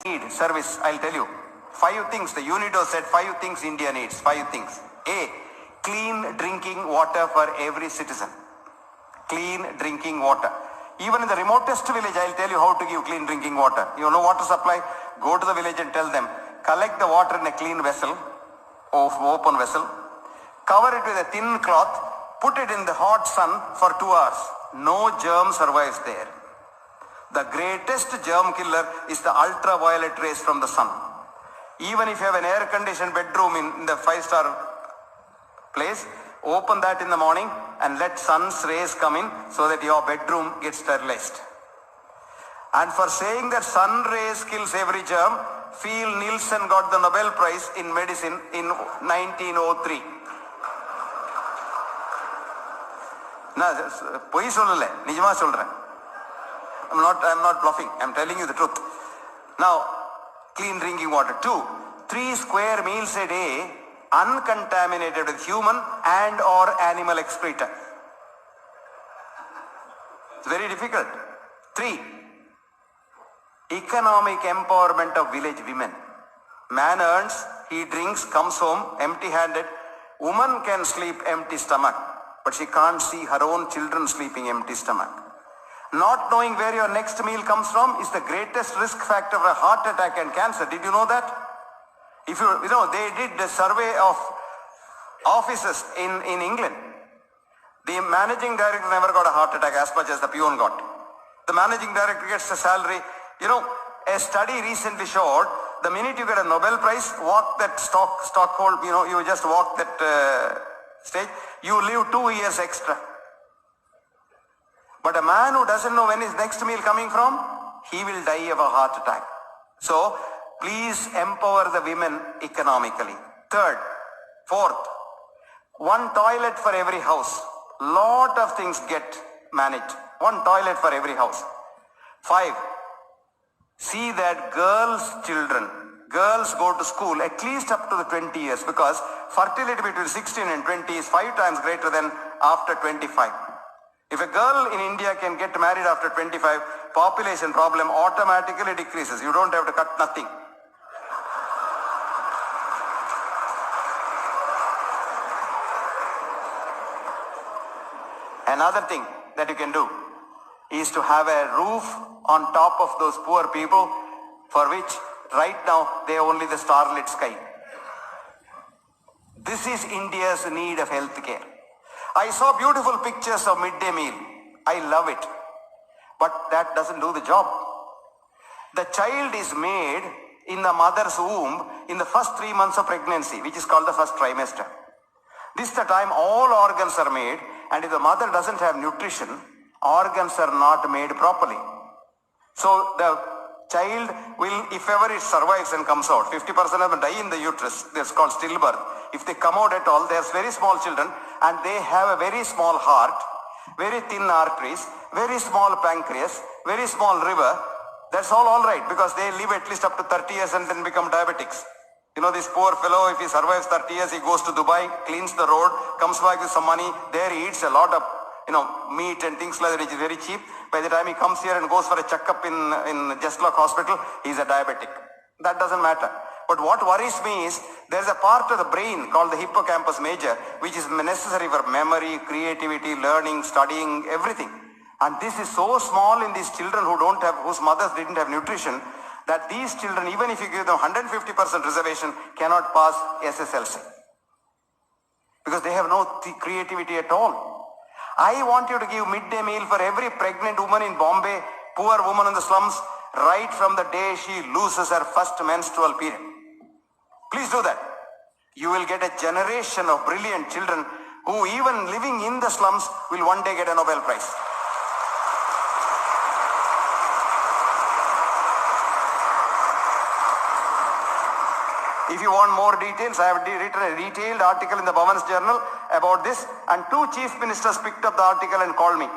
need service, I'll tell you. 5 things, the UNIDO said 5 things India needs, 5 things. A, clean drinking water for every citizen. Clean drinking water. Even in the remotest village, I'll tell you how to give clean drinking water. You know water supply? Go to the village and tell them, collect the water in a clean vessel, open vessel, cover it with a thin cloth, put it in the hot sun for 2 hours. No germ survives there. The greatest germ killer is the ultraviolet rays from the sun. Even if you have an air-conditioned bedroom in the 5-star place, open that in the morning and let sun's rays come in so that your bedroom gets sterilized. And for saying that sun rays kills every germ, Phil Nielsen got the Nobel Prize in medicine in 1903. பொய் சொல்லல, நிஜமா சொல்றேன். I'm not bluffing. I'm telling you the truth. Now, clean drinking water. 2, 3 square meals a day uncontaminated with human and or animal excreta. It's very difficult. 3, economic empowerment of village women. Man earns, he drinks, comes home empty-handed. Woman can sleep empty stomach, but she can't see her own children sleeping empty stomach. Not knowing where your next meal comes from is the greatest risk factor for a heart attack and cancer. Did you know that? If you know, they did a survey of offices in England. The managing director never got a heart attack as much as the peon got. The managing director gets a salary. You know, a study recently showed the minute you get a Nobel Prize, walk that Stockholm, you know, you just walk that stage, you live 2 years extra. But a man who doesn't know when his next meal coming from, he will die of a heart attack. So, please empower the women economically. 3rd, 4th, 1 toilet for every house. Lot of things get managed. 1 toilet for every house. 5, see that girls go to school at least up to the 20 years, because fertility between 16 and 20 is 5 times greater than after 25. If a girl in India can get married after 25, population problem automatically decreases. You don't have to cut nothing. Another thing that you can do is to have a roof on top of those poor people for which right now they have only the starlit sky. This is India's need of health care. I saw beautiful pictures of midday meal. I love it. But that doesn't do the job. The child is made in the mother's womb in the first 3 months of pregnancy, which is called the first trimester. This is the time all organs are made, and if the mother doesn't have nutrition, organs are not made properly. So the child will, if ever it survives and comes out, 50% of them die in the uterus. That's called stillbirth. If they come out at all, they are very small children and they have a very small heart, very thin arteries, very small pancreas, very small liver. That's all right, because they live at least up to 30 years and then become diabetics. You know, this poor fellow, if he survives 30 years, he goes to Dubai, cleans the road, comes back with some money. There he eats a lot of, meat and things like that, which is very cheap. By the time he comes here and goes for a checkup in Justlock Hospital, he's a diabetic. That doesn't matter. But what worries me is, there's a part of the brain called the hippocampus major, which is necessary for memory, creativity, learning, studying, everything. And this is so small in these children whose mothers didn't have nutrition, that these children, even if you give them 150% reservation, cannot pass SSLC. Because they have no creativity at all. I want you to give midday meal for every pregnant woman in Bombay, poor woman in the slums, right from the day she loses her first menstrual period. Please do that. You will get a generation of brilliant children who, even living in the slums, will one day get a Nobel Prize. If you want more details, I have written a detailed article in the Bhavan's Journal about this, and 2 chief ministers picked up the article and called me.